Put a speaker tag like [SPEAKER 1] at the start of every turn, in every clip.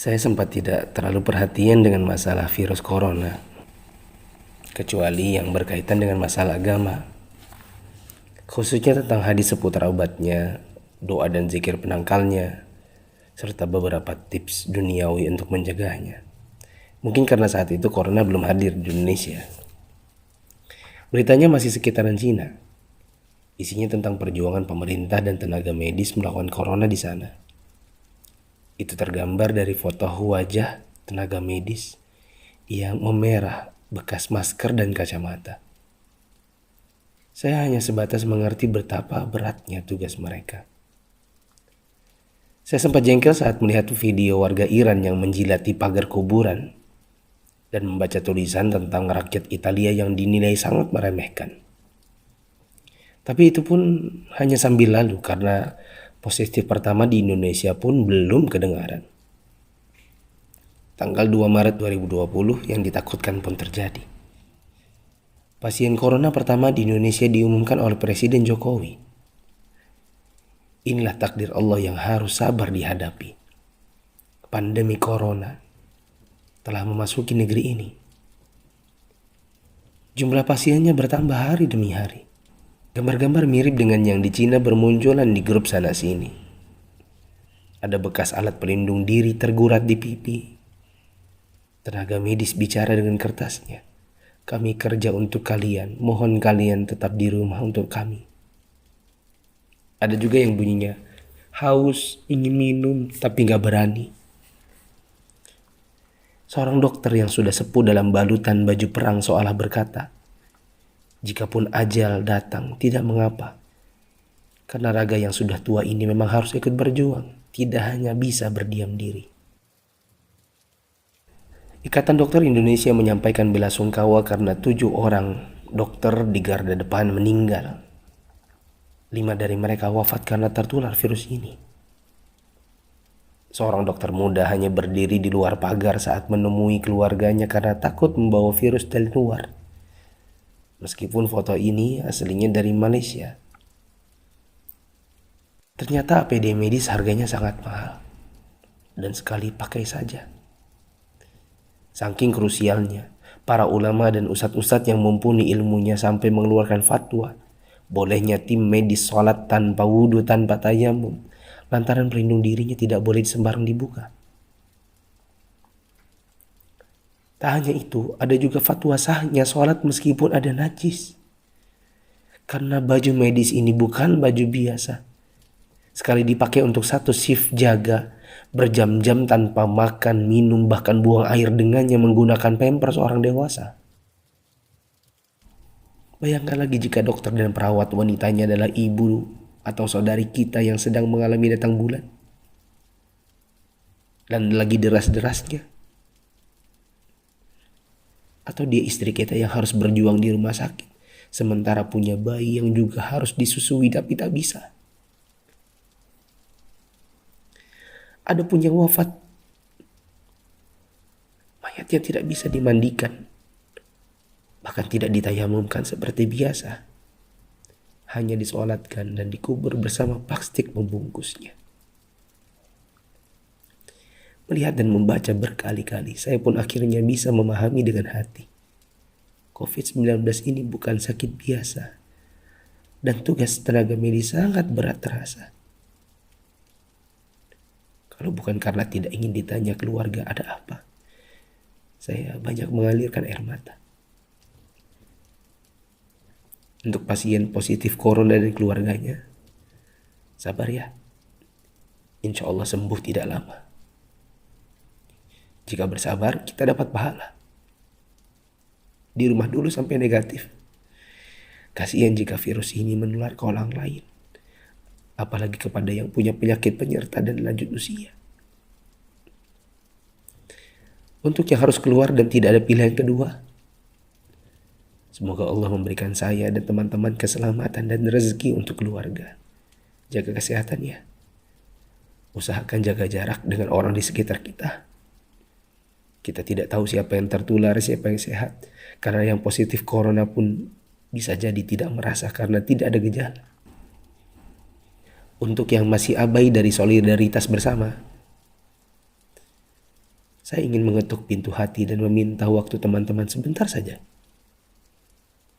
[SPEAKER 1] Saya sempat tidak terlalu perhatian dengan masalah virus corona, kecuali yang berkaitan dengan masalah agama, khususnya tentang hadis seputar obatnya, doa dan zikir penangkalnya, serta beberapa tips duniawi untuk menjaganya. Mungkin karena saat itu corona belum hadir di Indonesia. Beritanya masih sekitaran Cina. Isinya tentang perjuangan pemerintah dan tenaga medis melawan corona di sana. Itu tergambar dari foto wajah tenaga medis yang memerah bekas masker dan kacamata. Saya hanya sebatas mengerti betapa beratnya tugas mereka. Saya sempat jengkel saat melihat video warga Iran yang menjilati pagar kuburan dan membaca tulisan tentang rakyat Italia yang dinilai sangat meremehkan. Tapi itu pun hanya sambil lalu karena positif pertama di Indonesia pun belum kedengaran. Tanggal 2 Maret 2020 yang ditakutkan pun terjadi. Pasien corona pertama di Indonesia diumumkan oleh Presiden Jokowi. Inilah takdir Allah yang harus sabar dihadapi. Pandemi corona telah memasuki negeri ini. Jumlah pasiennya bertambah hari demi hari. Gambar-gambar mirip dengan yang di Cina bermunculan di grup sana sini. Ada bekas alat pelindung diri tergurat di pipi. Tenaga medis bicara dengan kertasnya. Kami kerja untuk kalian, mohon kalian tetap di rumah untuk kami. Ada juga yang bunyinya, haus, ingin minum, tapi gak berani. Seorang dokter yang sudah sepuh dalam balutan baju perang seolah berkata, jikapun ajal datang, tidak mengapa. Karena raga yang sudah tua ini memang harus ikut berjuang, tidak hanya bisa berdiam diri. Ikatan Dokter Indonesia menyampaikan bela sungkawa karena 7 orang dokter di garda depan meninggal. 5 dari mereka wafat karena tertular virus ini. Seorang dokter muda hanya berdiri di luar pagar saat menemui keluarganya karena takut membawa virus dari luar. Meskipun foto ini aslinya dari Malaysia. Ternyata APD medis harganya sangat mahal. Dan sekali pakai saja. Saking krusialnya, para ulama dan ustadz-ustadz yang mumpuni ilmunya sampai mengeluarkan fatwa. Bolehnya tim medis sholat tanpa wudhu, tanpa tayamum. Lantaran pelindung dirinya tidak boleh sembarang dibuka. Tak hanya itu, ada juga fatwa sahnya sholat meskipun ada najis. Karena baju medis ini bukan baju biasa. Sekali dipakai untuk satu shift jaga, berjam-jam tanpa makan, minum, bahkan buang air dengannya menggunakan pampers orang dewasa. Bayangkan lagi jika dokter dan perawat wanitanya adalah ibu atau saudari kita yang sedang mengalami datang bulan. Dan lagi deras-derasnya. Atau dia istri kita yang harus berjuang di rumah sakit, sementara punya bayi yang juga harus disusui tapi tak bisa. Ada pun yang wafat, mayatnya tidak bisa dimandikan, bahkan tidak ditayamumkan seperti biasa, hanya disolatkan dan dikubur bersama plastik membungkusnya. Melihat dan membaca berkali-kali, saya pun akhirnya bisa memahami dengan hati. COVID-19 ini bukan sakit biasa, dan tugas tenaga medis sangat berat terasa. Kalau bukan karena tidak ingin ditanya keluarga ada apa, saya banyak mengalirkan air mata. Untuk pasien positif corona dan keluarganya, sabar ya. Insya Allah sembuh tidak lama. Jika bersabar, kita dapat pahala. Di rumah dulu sampai negatif. Kasihan jika virus ini menular ke orang lain. Apalagi kepada yang punya penyakit penyerta dan lanjut usia. Untuk yang harus keluar dan tidak ada pilihan kedua, semoga Allah memberikan saya dan teman-teman keselamatan dan rezeki untuk keluarga. Jaga kesehatan ya. Usahakan jaga jarak dengan orang di sekitar kita. Kita tidak tahu siapa yang tertular, siapa yang sehat. Karena yang positif corona pun bisa jadi tidak merasa karena tidak ada gejala. Untuk yang masih abai dari solidaritas bersama, Saya ingin mengetuk pintu hati dan meminta waktu teman-teman sebentar saja.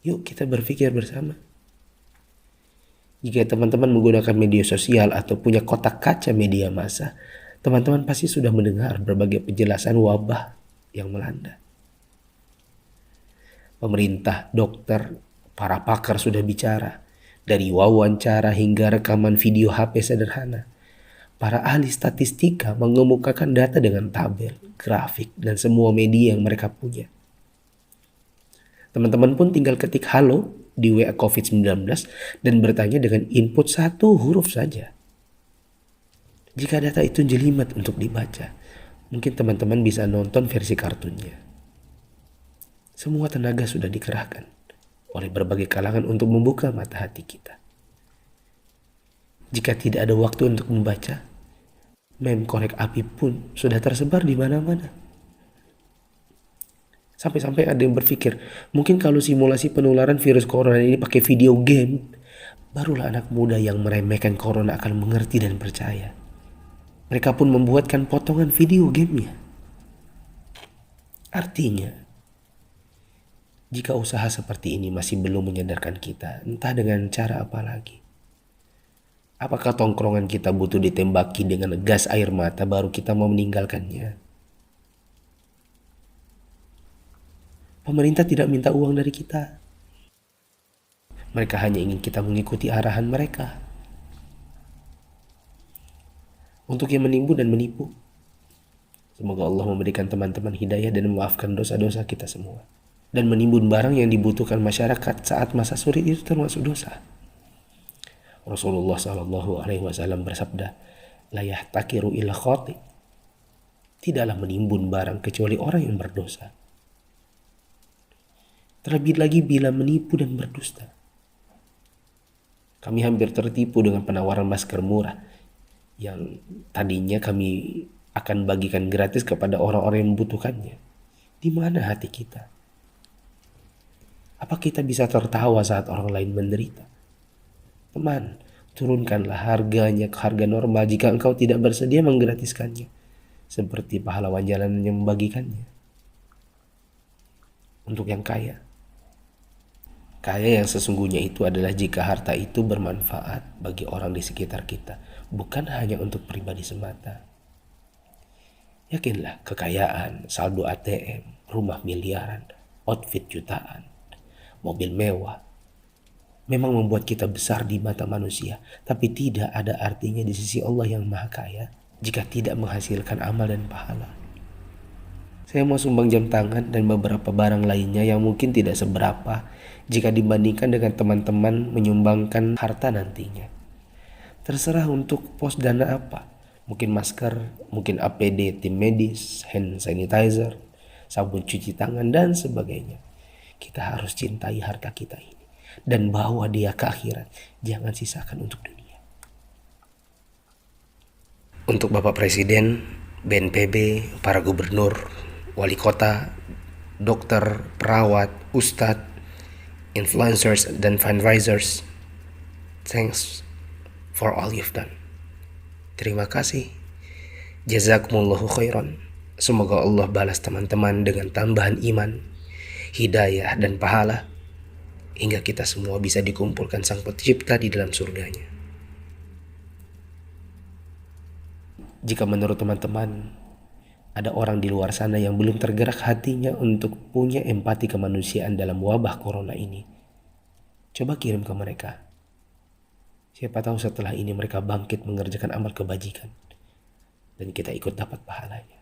[SPEAKER 1] Yuk kita berpikir bersama. Jika teman-teman menggunakan media sosial atau punya kotak kaca media massa, teman-teman pasti sudah mendengar berbagai penjelasan wabah yang melanda. Pemerintah, dokter, para pakar sudah bicara, dari wawancara hingga rekaman video HP sederhana. Para ahli statistika mengemukakan data dengan tabel, grafik, dan semua media yang mereka punya. Teman-teman pun tinggal ketik halo di WA COVID-19 dan bertanya dengan input satu huruf saja. Jika data itu jelimet untuk dibaca, mungkin teman-teman bisa nonton versi kartunnya. Semua tenaga sudah dikerahkan oleh berbagai kalangan untuk membuka mata hati kita. Jika tidak ada waktu untuk membaca, meme korek api pun sudah tersebar di mana-mana. Sampai-sampai ada yang berpikir, mungkin kalau simulasi penularan virus corona ini pakai video game, barulah anak muda yang meremehkan corona akan mengerti dan percaya. Mereka pun membuatkan potongan video gamenya. Artinya, jika usaha seperti ini masih belum menyadarkan kita, entah dengan cara apa lagi. Apakah tongkrongan kita butuh ditembaki dengan gas air mata baru kita mau meninggalkannya? Pemerintah tidak minta uang dari kita. Mereka hanya ingin kita mengikuti arahan mereka. Untuk yang menimbun dan menipu, semoga Allah memberikan teman-teman hidayah dan memaafkan dosa-dosa kita semua. Dan menimbun barang yang dibutuhkan masyarakat saat masa sulit itu termasuk dosa. Rasulullah SAW bersabda, la yahtakiru illa khati. Tidaklah menimbun barang kecuali orang yang berdosa. Terlebih lagi bila menipu dan berdusta. Kami hampir tertipu dengan penawaran masker murah yang tadinya kami akan bagikan gratis kepada orang-orang yang membutuhkannya. Di mana hati kita? Apa kita bisa tertawa saat orang lain menderita? Teman, turunkanlah harganya ke harga normal jika engkau tidak bersedia menggratiskannya, seperti pahlawan jalanan yang membagikannya. Untuk yang kaya yang sesungguhnya itu adalah jika harta itu bermanfaat bagi orang di sekitar kita, bukan hanya untuk pribadi semata. Yakinlah, kekayaan, saldo ATM, rumah miliaran, outfit jutaan, mobil mewah, memang membuat kita besar di mata manusia, tapi tidak ada artinya di sisi Allah yang Maha Kaya jika tidak menghasilkan amal dan pahala. Saya mau sumbang jam tangan dan beberapa barang lainnya yang mungkin tidak seberapa jika dibandingkan dengan teman-teman menyumbangkan harta nantinya. Terserah untuk pos dana apa, mungkin masker, mungkin APD tim medis, hand sanitizer, sabun cuci tangan, dan sebagainya. Kita harus cintai harta kita ini dan bawa dia ke akhirat, jangan sisakan untuk dunia. Untuk Bapak Presiden, BNPB, para gubernur, wali kota, dokter, perawat, ustadz, influencers, dan fundraisers, thanks for all you've done. Terima kasih. Jazakumullahu khairan. Semoga Allah balas teman-teman dengan tambahan iman, hidayah, dan pahala, hingga kita semua bisa dikumpulkan Sang Pencipta di dalam surganya. Jika menurut teman-teman ada orang di luar sana yang belum tergerak hatinya untuk punya empati kemanusiaan dalam wabah corona ini, coba kirim ke mereka. Siapa tahu setelah ini mereka bangkit mengerjakan amal kebajikan dan kita ikut dapat pahalanya.